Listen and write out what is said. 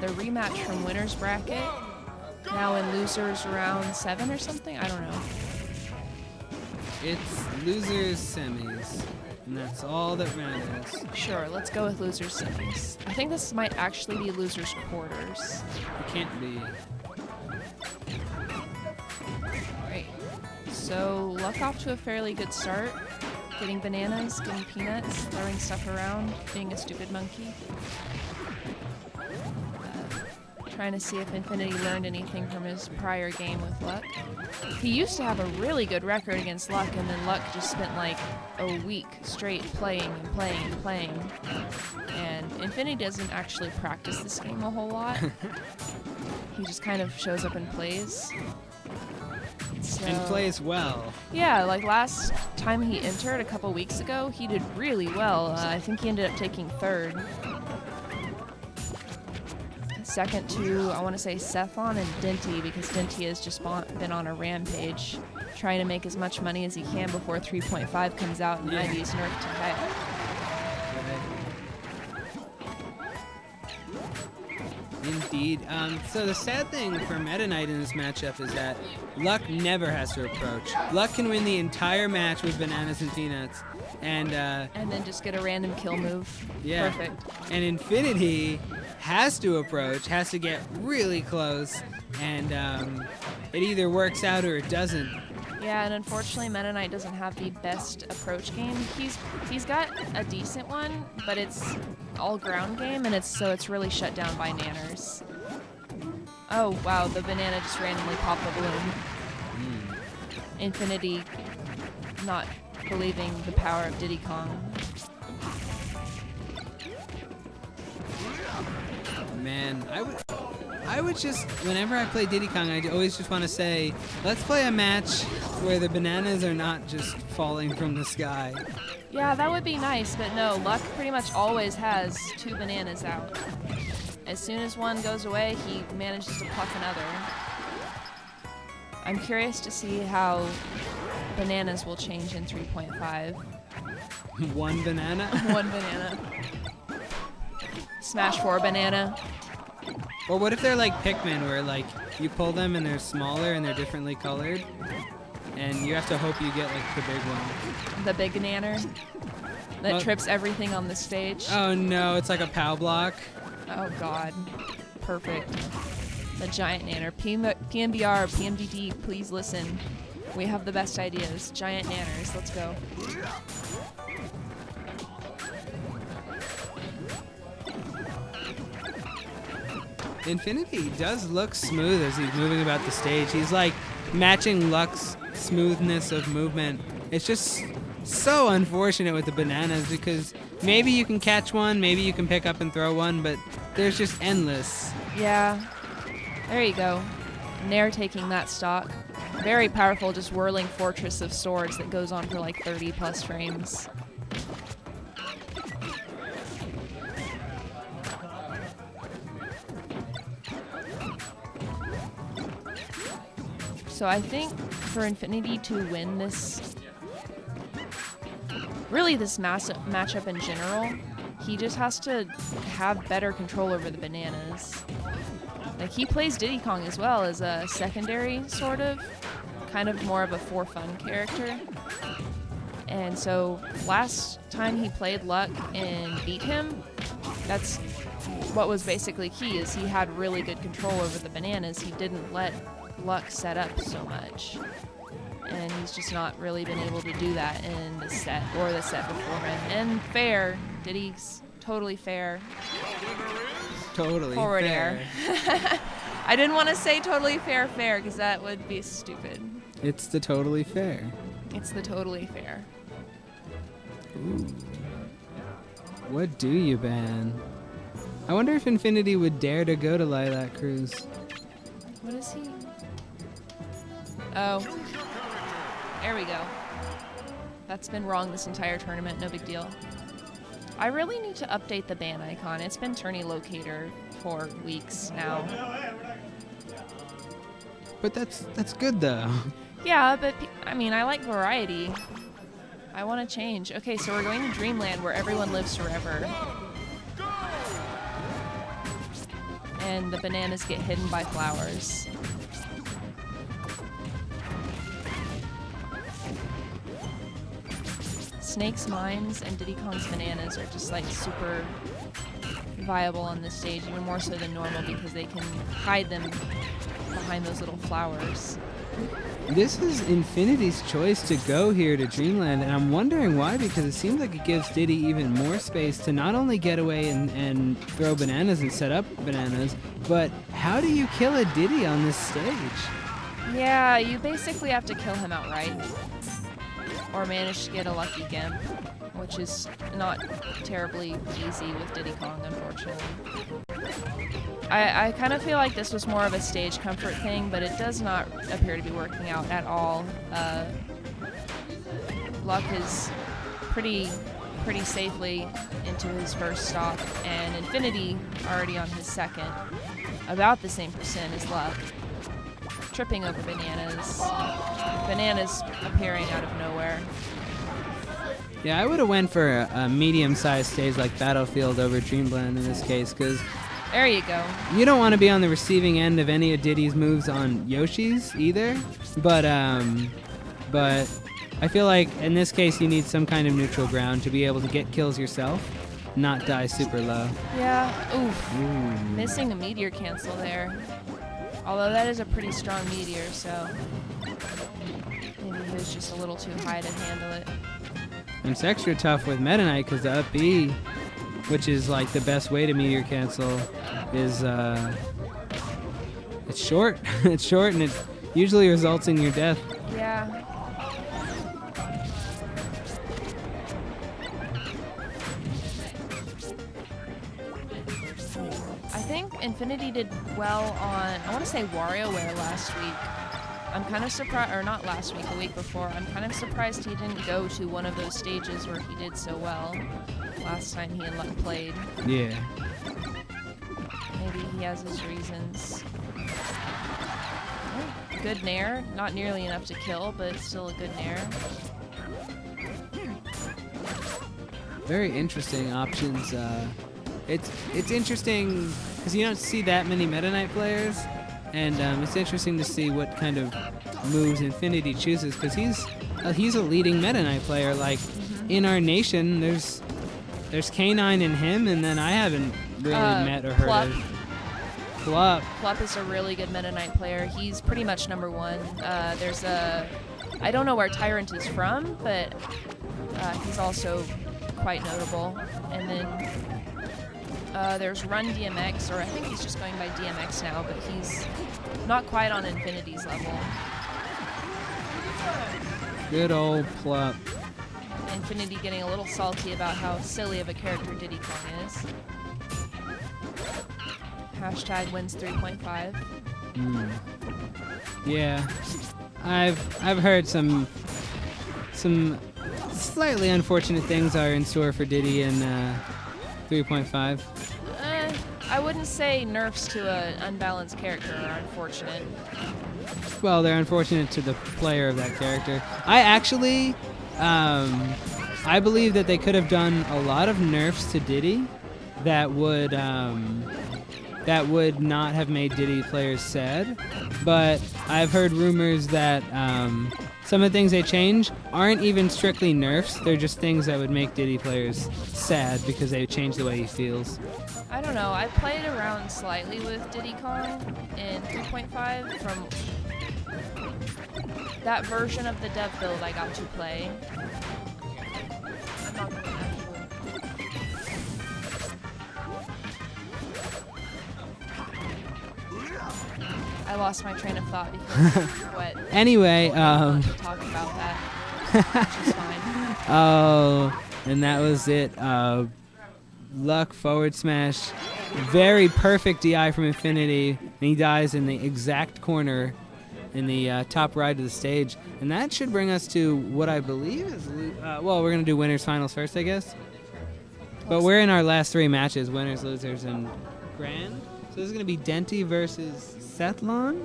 the rematch from winner's bracket. Now in losers round 7 or something? I don't know. It's losers semis, and that's all that matters. Sure, let's go with losers semis. I think this might actually be losers quarters. It can't be. Alright. So, Luck off to a fairly good start. Getting bananas, getting peanuts, throwing stuff around, being a stupid monkey. Trying to see if Infinity learned anything from his prior game with Luck. He used to have a really good record against Luck, and then Luck just spent like a week straight playing and playing and playing. And Infinity doesn't actually practice this game a whole lot. He just kind of shows up and plays. So, And plays well. yeah, like last time he entered a couple weeks ago, he did really well. I think he ended up taking 3rd. Second to, I want to say, Cephalon and Dinty, because Dinty has just been on a rampage, trying to make as much money as he can before 3.5 comes out and IV's nerfed to heck. Indeed. So the sad thing for Meta Knight in this matchup is that Luck never has to approach. Luck can win the entire match with bananas and peanuts, and then just get a random kill move. yeah. Perfect. And Infinity has to approach, has to get really close, and it either works out or it doesn't. Yeah, and unfortunately Meta Knight doesn't have the best approach game. He's got a decent one, but it's all ground game, and it's really shut down by nanners. Oh wow, the banana just randomly popped a balloon. Infinity not believing the power of Diddy Kong. Man, I would just, whenever I play Diddy Kong, I always just want to say, let's play a match where the bananas are not just falling from the sky. Yeah, that would be nice, but no, Luck pretty much always has 2 bananas out. As soon as one goes away, he manages to pluck another. I'm curious to see how bananas will change in 3.5. One banana? 1 banana. Smash 4 banana. Or what if they're like Pikmin, where like you pull them and they're smaller and they're differently colored, and you have to hope you get like the big one. The big nanner that trips everything on the stage. Oh no, it's like a POW block. Oh god. Perfect. The giant nanner. PMBR, PMDD, please listen. We have the best ideas. Giant nanners. Let's go. Infinity does look smooth as he's moving about the stage. He's like matching Luck's smoothness of movement. It's just so unfortunate with the bananas, because maybe you can catch one, maybe you can pick up and throw one, but there's just endless. Yeah. There you go. Nair taking that stock. Very powerful, just whirling fortress of swords that goes on for like 30 plus frames. So I think for Infinity to win this, really this matchup in general, he just has to have better control over the bananas. Like, he plays Diddy Kong as well as a secondary, sort of, kind of more of a for fun character. And so last time he played Luck and beat him, that's what was basically key, is he had really good control over the bananas. He didn't let Luck set up so much. And he's just not really been able to do that in the set or the set before him. And fair, Diddy's totally fair. Totally Forward fair. air. I didn't want to say totally fair because that would be stupid. It's the totally fair. It's the totally fair. Ooh. What do you ban? I wonder if Infinity would dare to go to Lilac Cruise. What is he? Oh. There we go. That's been wrong this entire tournament. No big deal. I really need to update the ban icon. It's been tourney locator for weeks now. But that's good though. Yeah, but I mean, I like variety. I want to change. Okay, so we're going to Dreamland where everyone lives forever. and the bananas get hidden by flowers. Snake's mines and Diddy Kong's bananas are just like super viable on this stage, even more so than normal because they can hide them behind those little flowers. This is Infinity's choice to go here to Dreamland, and I'm wondering why, because it seems like it gives Diddy even more space to not only get away and throw bananas and set up bananas, but how do you kill a Diddy on this stage? Yeah, you basically have to kill him outright, or manage to get a lucky gimp, which is not terribly easy with Diddy Kong, unfortunately. I kind of feel like this was more of a stage comfort thing, but it does not appear to be working out at all. Luck is pretty safely into his first stop, and Infinity already on his second, about the same percent as Luck. Tripping over bananas. Bananas appearing out of nowhere. Yeah, I would have went for a medium-sized stage like Battlefield over Dreamland in this case, because there you go. You don't want to be on the receiving end of any of Diddy's moves on Yoshi's either, but I feel like in this case you need some kind of neutral ground to be able to get kills yourself, not die super low. Yeah, oof. Ooh. Missing a meteor cancel there. Although that is a pretty strong meteor, so maybe he was just a little too high to handle it. And it's extra tough with Meta Knight because the up B, which is like the best way to meteor cancel, is it's short. It's short, and it usually results in your death. Yeah. I think Infinity did well on, I want to say WarioWare last week. I'm kind of surprised, or not last week, the week before. I'm kind of surprised he didn't go to one of those stages where he did so well last time he and Luck played. Yeah. Maybe he has his reasons. Oh, good nair. Not nearly enough to kill, but still a good nair. Very interesting options. It's interesting because you don't see that many Meta Knight players, and it's interesting to see what kind of moves Infinity chooses, because he's a leading Meta Knight player. Like in our nation, there's K9 in him, and then I haven't really met or heard of Plup. Plup is a really good Meta Knight player. He's pretty much number one. I don't know where Tyrant is from, but he's also quite notable. And then there's Run DMX, or I think he's just going by DMX now, but he's not quite on Infinity's level. Good old Plup. Infinity getting a little salty about how silly of a character Diddy Kong is. Hashtag wins 3.5. Yeah, I've heard some slightly unfortunate things are in store for Diddy in 3.5. I wouldn't say nerfs to an unbalanced character are unfortunate. Well, they're unfortunate to the player of that character. I actually, I believe that they could have done a lot of nerfs to Diddy that would not have made Diddy players sad. But I've heard rumors that some of the things they change aren't even strictly nerfs. They're just things that would make Diddy players sad because they change the way he feels. I don't know. I played around slightly with Diddy Kong in 3.5 from that version of the dev build I got to play. I'm not gonna I lost my train of thought because of what. Anyway, talk about that, which is fine. Oh, and that was it. Luck forward smash, very perfect DI from Infinity, and he dies in the exact corner in the top right of the stage, and that should bring us to what I believe is well, we're gonna do winners finals first, I guess. But we're in our last three matches: winners, losers, and grand. So this is gonna be Denty versus Sethlon.